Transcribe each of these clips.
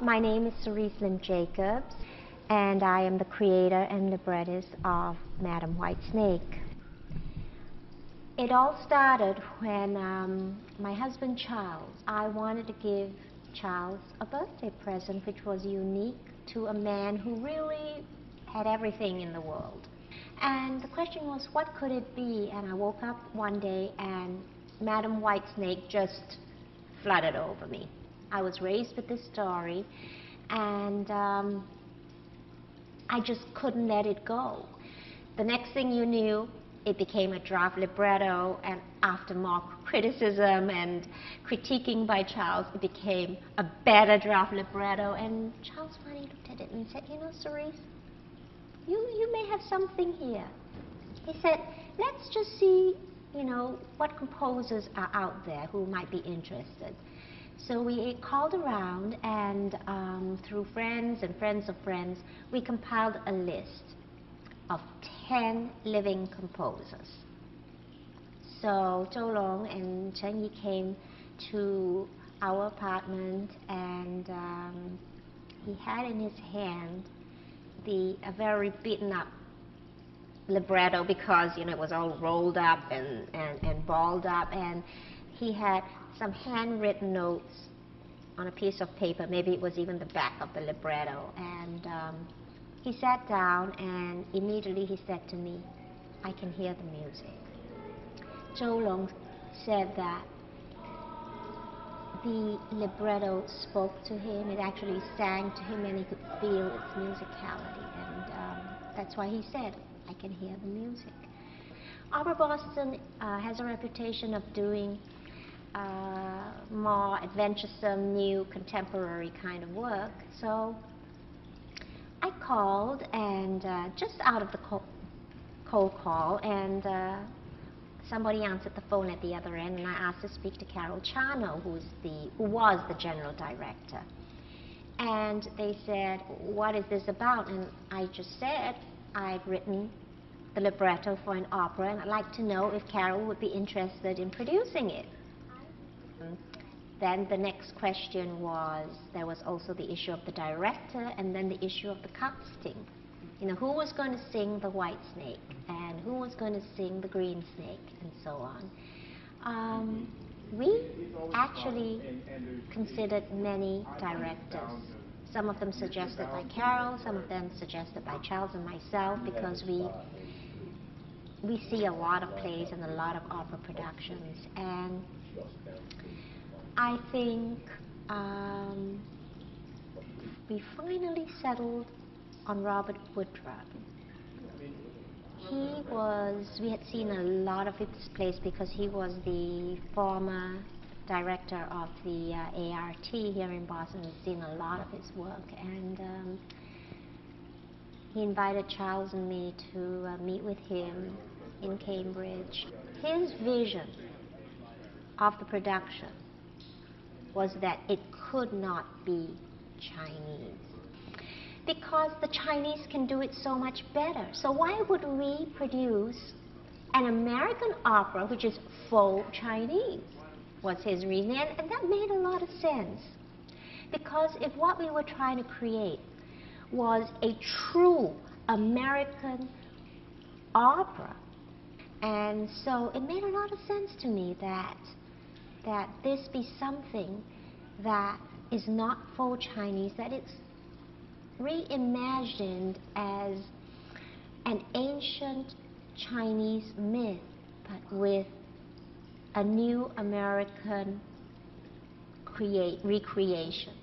My name is Cerise Lim Jacobs, and I am the creator and librettist of Madam Whitesnake. It all started when my husband Charles, I wanted to give Charles a birthday present which was unique to a man who really had everything in the world. And the question was, what could it be? And I woke up one day and Madam Whitesnake just flooded over me. I was raised with this story, and I just couldn't let it go. The next thing you knew, it became a draft libretto, and after more criticism and critiquing by Charles, it became a better draft libretto. And Charles finally looked at it and said, you know, Cerise, you may have something here. He said, let's just see, you know, what composers are out there who might be interested. So we called around, and through friends and friends of friends, we compiled a list of 10 living composers. So Zhou Long and Chen Yi came to our apartment, and he had in his hand a very beaten up libretto, because you know it was all rolled up and balled up, and he had some handwritten notes on a piece of paper. Maybe it was even the back of the libretto. And he sat down, and immediately he said to me, I can hear the music. Zhou Long said that the libretto spoke to him. It actually sang to him, and he could feel its musicality. And that's why he said, I can hear the music. Opera Boston has a reputation of doing more adventuresome, new, contemporary kind of work. So I called, and just out of the cold call, and somebody answered the phone at the other end, and I asked to speak to Carol Chano, who was the general director. And they said, what is this about? And I just said, I've written the libretto for an opera, and I'd like to know if Carol would be interested in producing it. Then the next question was, there was also the issue of the director, and then the issue of the casting. You know, who was going to sing the White Snake, and who was going to sing the Green Snake, and so on. We actually considered many directors. Some of them suggested by Carol, some of them suggested by Charles and myself, because we see a lot of plays and a lot of opera productions. And I think we finally settled on Robert Woodruff. We had seen a lot of his plays because he was the former director of the ART here in Boston. We've seen a lot of his work, and he invited Charles and me to meet with him in Cambridge. His vision of the production was that it could not be Chinese, because the Chinese can do it so much better. So why would we produce an American opera which is faux Chinese? Was his reason, and that made a lot of sense. Because if what we were trying to create was a true American opera, and so it made a lot of sense to me that this be something that is not faux Chinese, that it's reimagined as an ancient Chinese myth, but with a new American recreation.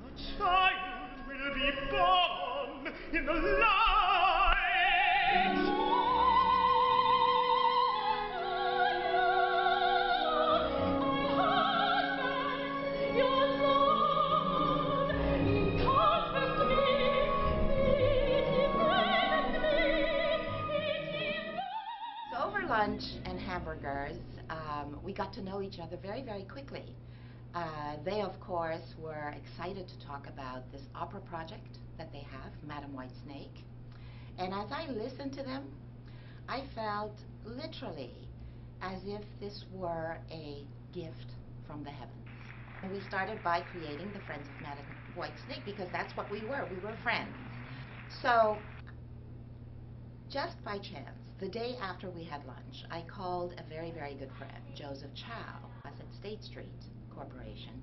A child will be born in the light. Lunch and hamburgers, we got to know each other very, very quickly. They, of course, were excited to talk about this opera project that they have, Madam Whitesnake. And as I listened to them, I felt literally as if this were a gift from the heavens. And we started by creating the Friends of Madame Whitesnake because that's what we were. We were friends. So, just by chance, the day after we had lunch, I called a very, very good friend, Joseph Chow, at State Street Corporation.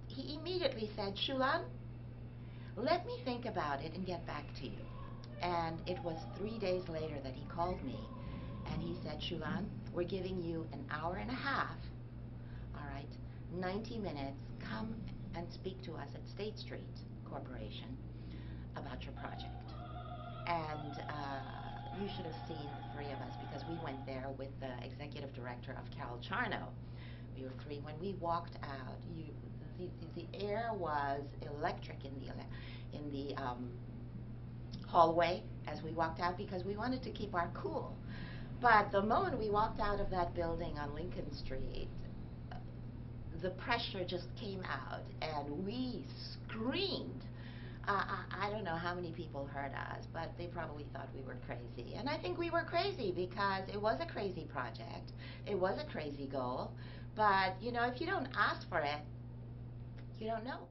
He immediately said, Shulan, let me think about it and get back to you. And it was 3 days later that he called me, and he said, Shulan, we're giving you an hour and a half, all right, 90 minutes, come and speak to us at State Street Corporation about your project. And you should have seen the three of us because we went there with the executive director of Carol Charno. We were three. When we walked out, the air was electric in the hallway as we walked out because we wanted to keep our cool. But the moment we walked out of that building on Lincoln Street, the pressure just came out and we screamed. I don't know how many people heard us, but they probably thought we were crazy. And I think we were crazy because it was a crazy project. It was a crazy goal. But, you know, if you don't ask for it, you don't know.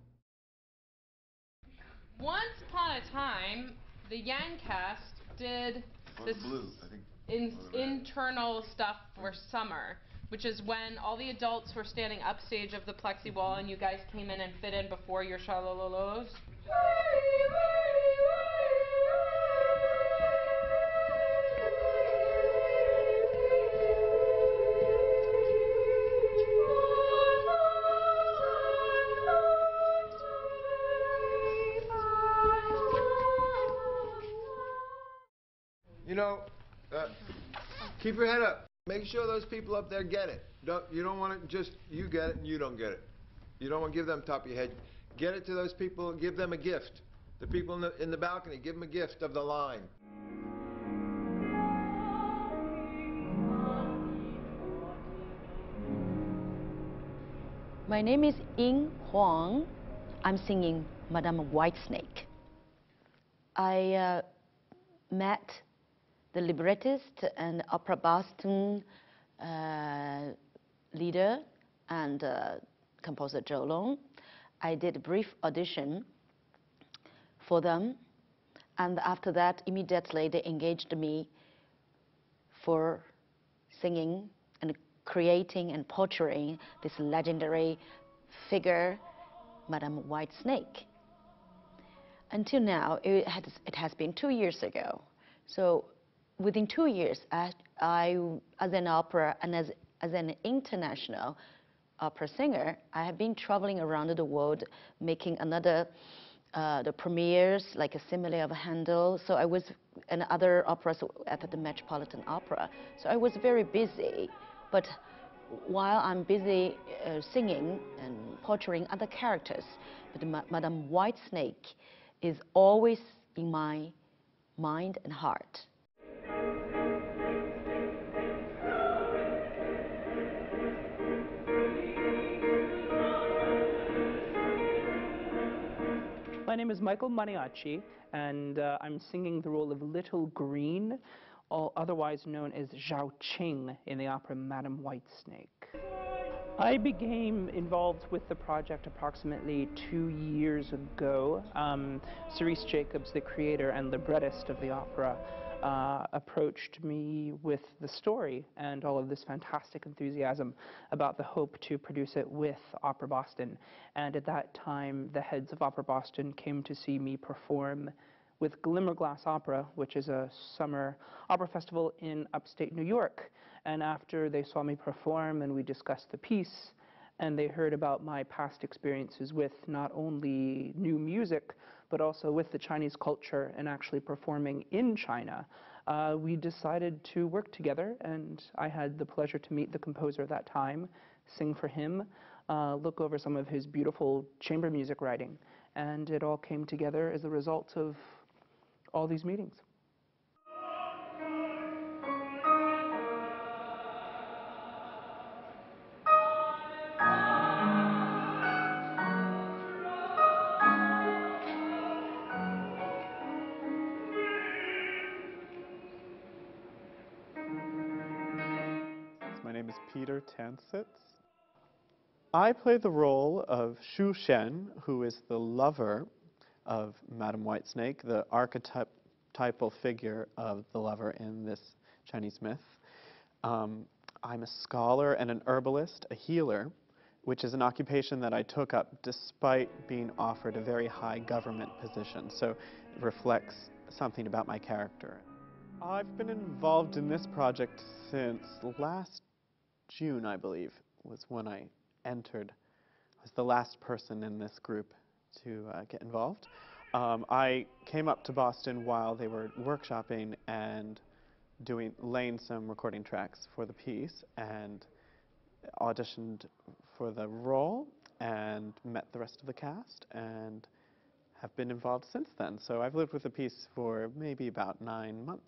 Once upon a time, the Yang cast did this internal stuff for summer, which is when all the adults were standing upstage of the plexi wall and you guys came in and fit in before your shalalolos. You know, keep your head up. Make sure those people up there get it. You don't want to just, you get it and you don't get it. You don't want to give them top of your head. Get it to those people, give them a gift. The people in the balcony, give them a gift of the line. My name is Ying Huang. I'm singing Madame Whitesnake. I met the librettist and Opera Boston leader and composer Zhou Long. I did a brief audition for them, and after that, immediately they engaged me for singing and creating and portraying this legendary figure, Madame Whitesnake. Until now, it has been 2 years ago. So within 2 years, I as an opera and as an international opera singer, I have been traveling around the world making the premieres, like a simile of Handel. So I was, and other operas at the Metropolitan Opera. So I was very busy. But while I'm busy singing and portraying other characters, but Madame Whitesnake is always in my mind and heart. My name is Michael Maniaci, and I'm singing the role of Little Green, otherwise known as Zhao Qing in the opera Madame Whitesnake. I became involved with the project approximately 2 years ago. Cerise Jacobs, the creator and librettist of the opera, approached me with the story and all of this fantastic enthusiasm about the hope to produce it with Opera Boston. And at that time, the heads of Opera Boston came to see me perform with Glimmerglass Opera, which is a summer opera festival in upstate New York. And after they saw me perform and we discussed the piece, and they heard about my past experiences with not only new music, but also with the Chinese culture and actually performing in China, we decided to work together, and I had the pleasure to meet the composer at that time, sing for him, look over some of his beautiful chamber music writing, and it all came together as a result of all these meetings. My name is Peter Tansitz. I play the role of Shu Shen, who is the lover of Madame Whitesnake, the archetypal figure of the lover in this Chinese myth. I'm a scholar and an herbalist, a healer, which is an occupation that I took up despite being offered a very high government position, so it reflects something about my character. I've been involved in this project since last June, I believe, was when I entered. I was the last person in this group to get involved. I came up to Boston while they were workshopping and laying some recording tracks for the piece, and auditioned for the role and met the rest of the cast and have been involved since then. So I've lived with the piece for maybe about 9 months.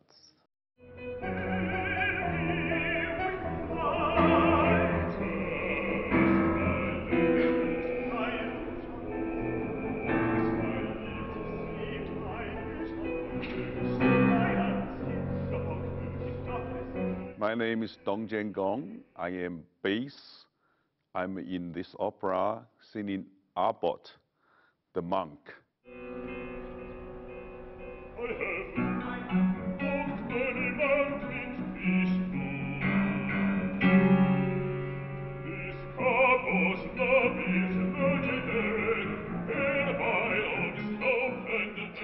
My name is Dong Jian Gong. I am bass. I'm in this opera singing Abbot, the monk.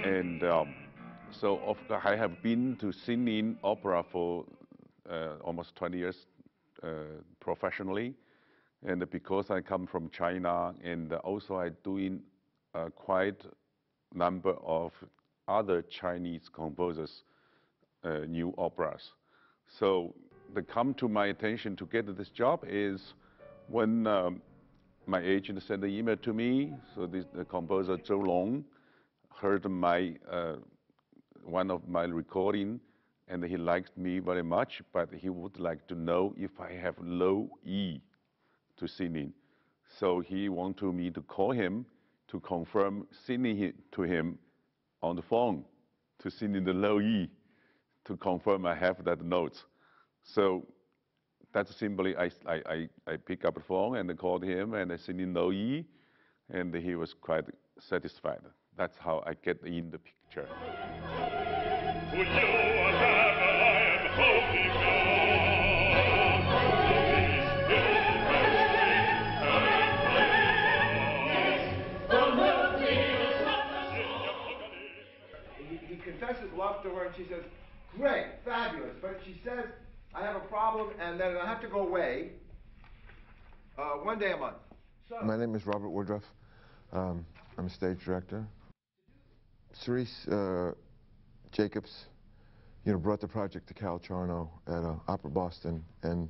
And so I have been to singing opera for almost 20 years professionally, and because I come from China, and also I'm doing quite a number of other Chinese composers' new operas. So the come to my attention to get this job is when my agent sent an email to me. So the composer Zhou Long heard my one of my recording, and he liked me very much, but he would like to know if I have low E to singing. So he wanted me to call him to confirm singing to him on the phone, to sing in the low E, to confirm I have that note. So that's simply, I pick up the phone and I called him and I sing in low E, and he was quite satisfied. That's how I get in the picture. He confesses love to her, and she says, great, fabulous, but she says, I have a problem, and then I have to go away 1 day a month. My name is Robert Woodruff. I'm a stage director. Cerise Jacobs, brought the project to Cal Charno at Opera Boston, and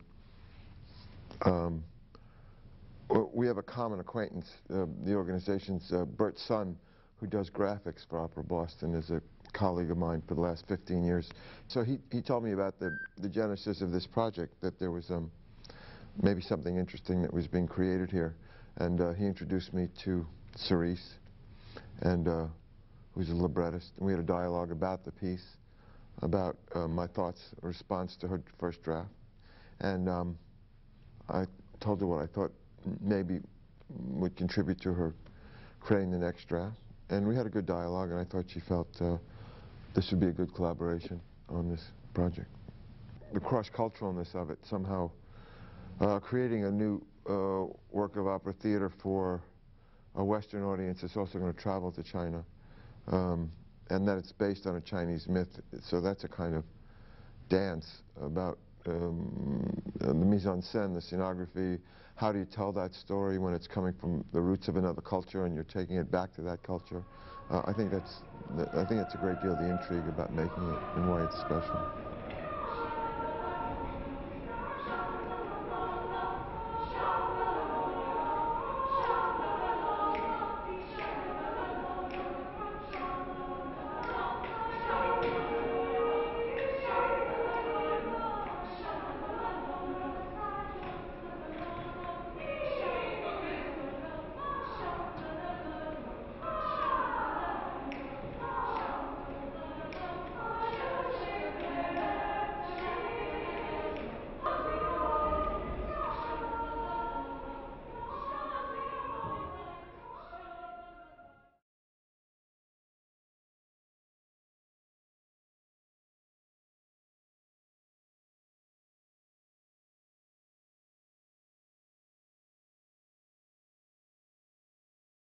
we have a common acquaintance. The organization's Bert Sun, who does graphics for Opera Boston, is a colleague of mine for the last 15 years. So he told me about the genesis of this project, that there was maybe something interesting that was being created here, and he introduced me to Cerise, and who's a librettist, and we had a dialogue about the piece, about my thoughts, response to her first draft, and I told her what I thought maybe would contribute to her creating the next draft, and we had a good dialogue, and I thought she felt this would be a good collaboration on this project. The cross-culturalness of it, somehow creating a new work of opera theater for a Western audience that's also going to travel to China, and that it's based on a Chinese myth. So that's a kind of dance about the mise en scène, the scenography. How do you tell that story when it's coming from the roots of another culture and you're taking it back to that culture? I think that's a great deal of the intrigue about making it and why it's special.